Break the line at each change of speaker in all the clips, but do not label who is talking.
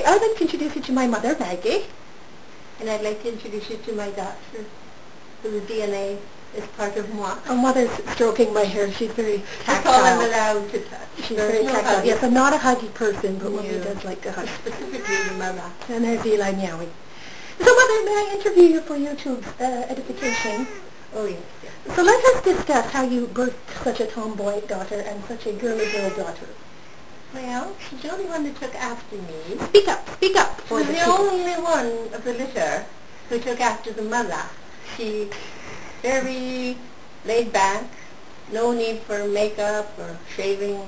I'd like to introduce you to my mother, Maggie. And I'd like to introduce you to my doctor, whose DNA is part of moi. Oh, Mother's stroking my hair. She's very tactile. That's all I'm allowed to touch. She's very tactile. Yes, I'm not a huggy person, but Mommy does like to hug. Specifically your mother. And there's Eli meowing. So, Mother, may I interview you for YouTube's edification? Oh, yes, yes. So let us discuss how you birthed such a tomboy daughter and such a girly girl daughter. Well, she's the only one that took after me. Speak up, speak up. She's the only one of the litter who took after the mother. She very laid back, no need for makeup or shaving,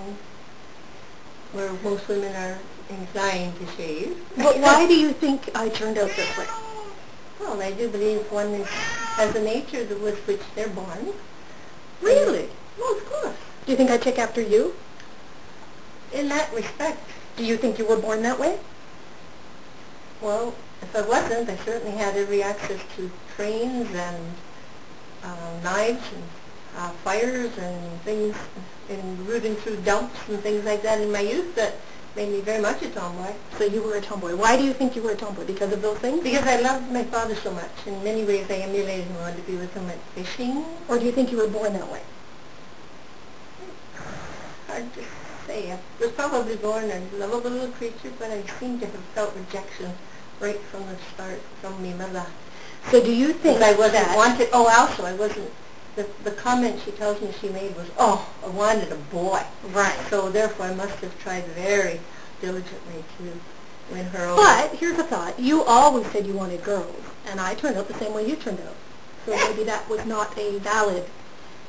where most women are inclined to shave. But why do you think I turned out this way? Well, I do believe one has a nature with which they're born. Really? Well, of course. Do you think I take after you? In that respect. Do you think you were born that way? Well, if I wasn't, I certainly had every access to trains and knives and fires and things, and rooting through dumps and things like that in my youth that made me very much a tomboy. So you were a tomboy. Why do you think you were a tomboy? Because of those things? Because I loved my father so much. In many ways I emulated him. I wanted to be with him at fishing. Or do you think you were born that way? Hard to say. I was probably born a lovable little creature, but I seem to have felt rejection right from the start from me mother. So do you think I wasn't wanted? Oh, also I wasn't. The comment she tells me she made was, "Oh, I wanted a boy." Right. So therefore, I must have tried very diligently to win her over. But here's a thought: you always said you wanted girls, and I turned out the same way you turned out. So maybe that was not a valid.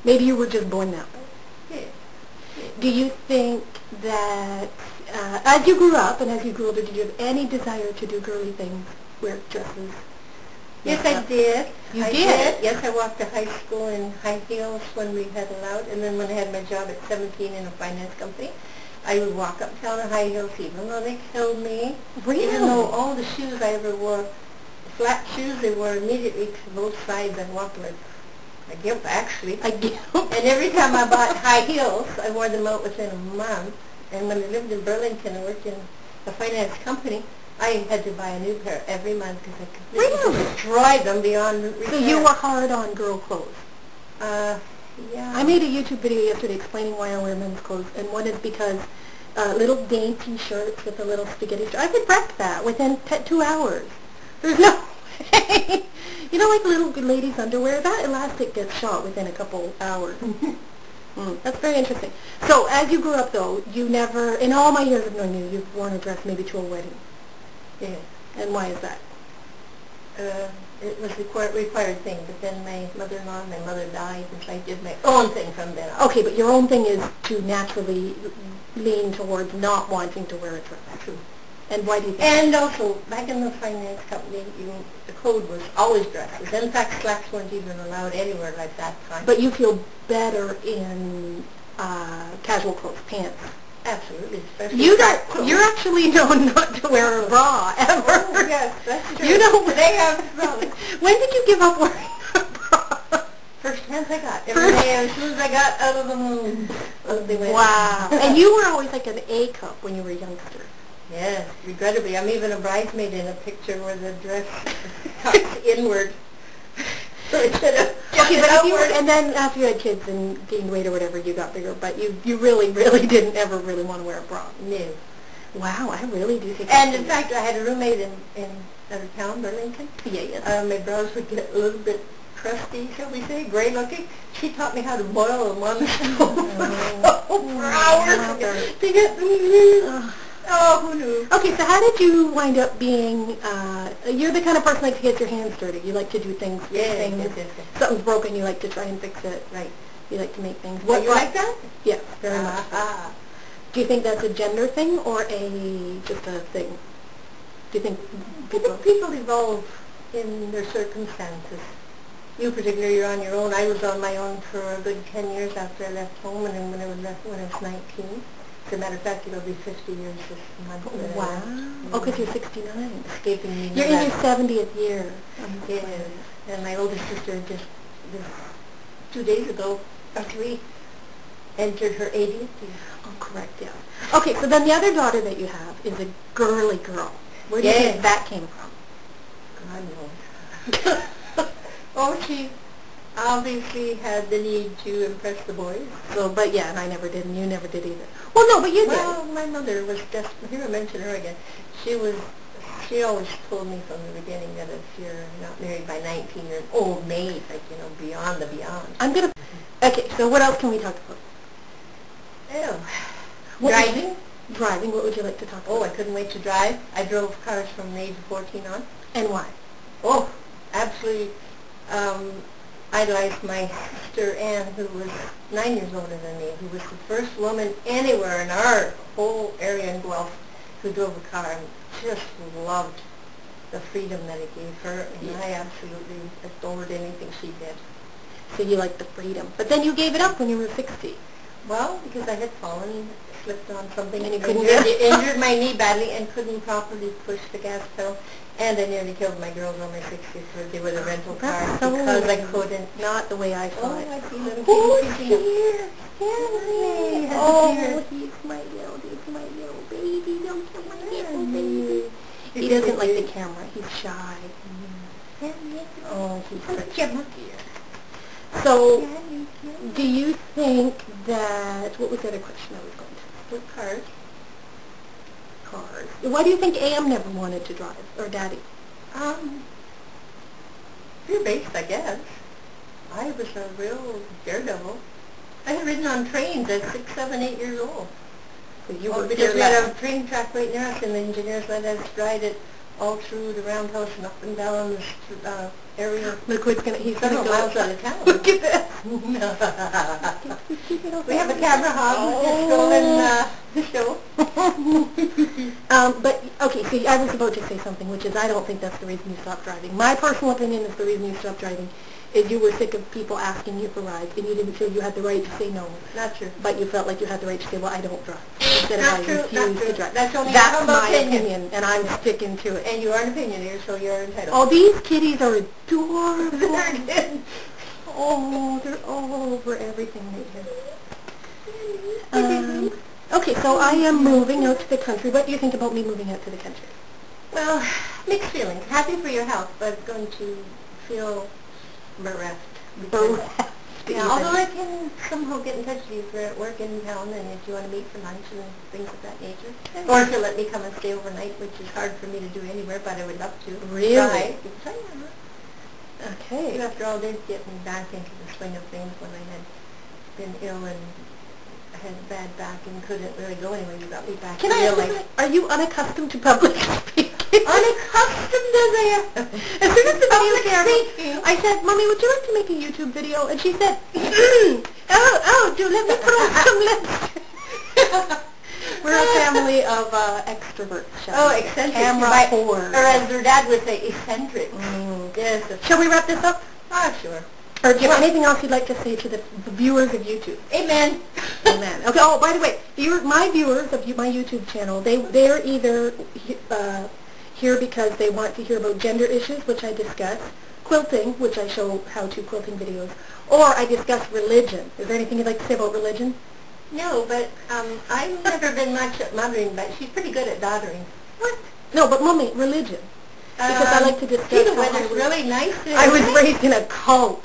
Maybe you were just born that way. Yeah. Do you think that as you grew up and as you grew older, did you have any desire to do girly things, wear dresses? Yes, I did. You did? Yes, I walked to high school in high heels when we had allowed, and then when I had my job at 17 in a finance company, I would walk uptown in high heels even though they killed me. Really? Even though all the shoes I ever wore, flat shoes, they wore immediately to both sides. I walked like a gimp, actually. A gimp? And every time I bought high heels, I wore them out within a month. And when I lived in Burlington and worked in a finance company, I had to buy a new pair every month because I completely destroyed them beyond repair. So you were hard on girl clothes? Yeah. I made a YouTube video yesterday explaining why I wear men's clothes, and one is because little dainty shirts with a little spaghetti strap. I could wreck that within 2 hours. There's no way. You know, like little ladies' underwear, that elastic gets shot within a couple hours. That's very interesting. So as you grew up, though, you never, in all my years of knowing you, you've worn a dress maybe to a wedding. Yeah. And why is that? It was a required thing, but then my mother-in-law and my mother died, and so I did my own thing from then on. Okay, but your own thing is to naturally lean towards not wanting to wear a dress. True. And why do you think And also, back in the finance company, the code was always dresses. In fact, slacks weren't even allowed anywhere like that time. But you feel better in casual clothes, pants. Absolutely. You're actually known not to wear a bra, ever. Oh, yes, that's true. You know, they have When did you give up wearing a bra? First chance I got. Every day, as soon as I got out of the moon. Wow. And you were always like an A cup when you were a youngster. Yes, regrettably. I'm even a bridesmaid in a picture where the dress tucks inward. So instead of okay, but outward. And then after you had kids and gained weight or whatever, you got bigger. But you really didn't ever really want to wear a bra. No. Wow, I really do think. And in fact, I had a roommate in another town, Burlington. Yeah, yes. My bras would get a little bit crusty, shall we say, gray looking. She taught me how to boil them on the stove for hours to get them. Oh, who knew? Okay, so how did you wind up being, you're the kind of person like to get your hands dirty. You like to do things, yes. Something's broken, you like to try and fix it. Right. You like to make things. What, you like that? Yes, very much. Do you think that's a gender thing or just a thing? Do you think people evolve in their circumstances? You particularly, you're on your own. I was on my own for a good 10 years after I left home, and then when I was 19. As a matter of fact, it'll be 50 years this month. Wow. Oh, because you're 69. Escaping me. You're in your 70th year. Yes. And my oldest sister just 2 days ago, or 3, entered her 80th year. Oh, correct, yeah. Okay, so then the other daughter that you have is a girly girl.
Where do you think that came from?
God knows. Oh, she obviously had the need to impress the boys.
So, but yeah, and I never did, and you never did either. Well, no, but you did.
Well, my mother was just, here I mention her again, she always told me from the beginning that if you're not married by 19, you're an old maid, like, you know, beyond the beyond.
Okay, so what else can we talk about?
Ew. Driving?
Driving, what would you like to talk about?
Oh, I couldn't wait to drive. I drove cars from the age of 14 on.
And why?
Oh, absolutely idolized my sister Ann, who was 9 years older than me, who was the first woman anywhere in our whole area in Guelph who drove a car, and just loved the freedom that it gave her, and I absolutely adored anything she did.
So you liked the freedom. But then you gave it up when you were 60.
Well, because I had fallen, slipped on something,
and you couldn't
injured my knee badly and couldn't properly push the gas pedal. And I nearly killed my girls on my 60th birthday with a rental car because I couldn't.
Not the way I thought.
Oh, I see little
kids.
Here.
Oh, he's my little baby. Don't kill my little baby. He doesn't like the camera. He's shy. Oh, he's such a dear. So, do you think that, what was the other question I was going to?
With cars.
Cars. Why do you think Am never wanted to drive, or Daddy?
Fear-based, I guess. I was a real daredevil. I had ridden on trains at 6, 7, 8 years old.
So you were
because we had a train track right near us, and the engineers let us ride it all through the roundhouse and up and down the area.
Look, he's
several miles out of town.
Look at that.
We have a camera hog just going the show.
But, okay, see, I was about to say something, which is I don't think that's the reason you stopped driving. My personal opinion is the reason you stopped driving is you were sick of people asking you for rides, and you didn't feel you had the right to say no.
Not true.
But you felt like you had the right to say, well, I don't drive. Instead of I refuse to drive.
That's
my opinion, and I'm sticking to it.
And you are an opinionator, so you're entitled.
Oh, these kitties are adorable. Oh, they're all over everything they do. Okay, so I am moving out to the country. What do you think about me moving out to the country?
Well, mixed feelings. Happy for your health, but going to feel bereft. Yeah, although I can somehow get in touch with you if you're at work in town and if you want to meet for lunch and things of that nature. Or if you let me come and stay overnight, which is hard for me to do anywhere, but I would love to.
Really?
Try.
Okay.
You, after all, did get me back into the swing of things when I had been ill and I had a bad back and couldn't really go anywhere. You got me back.
Can I ask, are you unaccustomed to public speaking?
Unaccustomed as I am.
As soon as the video came, I said, Mommy, would you like to make a YouTube video? And she said, do let me put on some lipstick. We're a family of extroverts.
Eccentric.
Camera whores.
Or as their dad would say, eccentric.
Yes. Shall we wrap this up?
Sure.
Or do you have anything else you'd like to say to the viewers of YouTube?
Amen.
Amen. Okay. Oh, by the way, my viewers of my YouTube channel, they're either here because they want to hear about gender issues, which I discuss, quilting, which I show how-to quilting videos, or I discuss religion. Is there anything you'd like to say about religion?
No, but I've never been much at mothering, but she's pretty good at daughtering.
What? No, but Mommy, religion. Because I like to discuss
the weather's really nice today.
I was raised in a cult.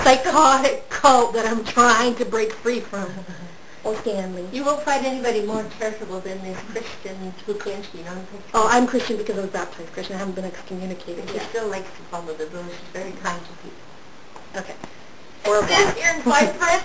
Psychotic cult that I'm trying to break free from. Oh, Stanley.
You won't find anybody more charitable than this Christian Tukinski,
Oh, I'm Christian because I was baptized Christian. I haven't been excommunicated
yet. She still likes to follow the rules. She's very kind to people.
Okay.
Or here in my friend.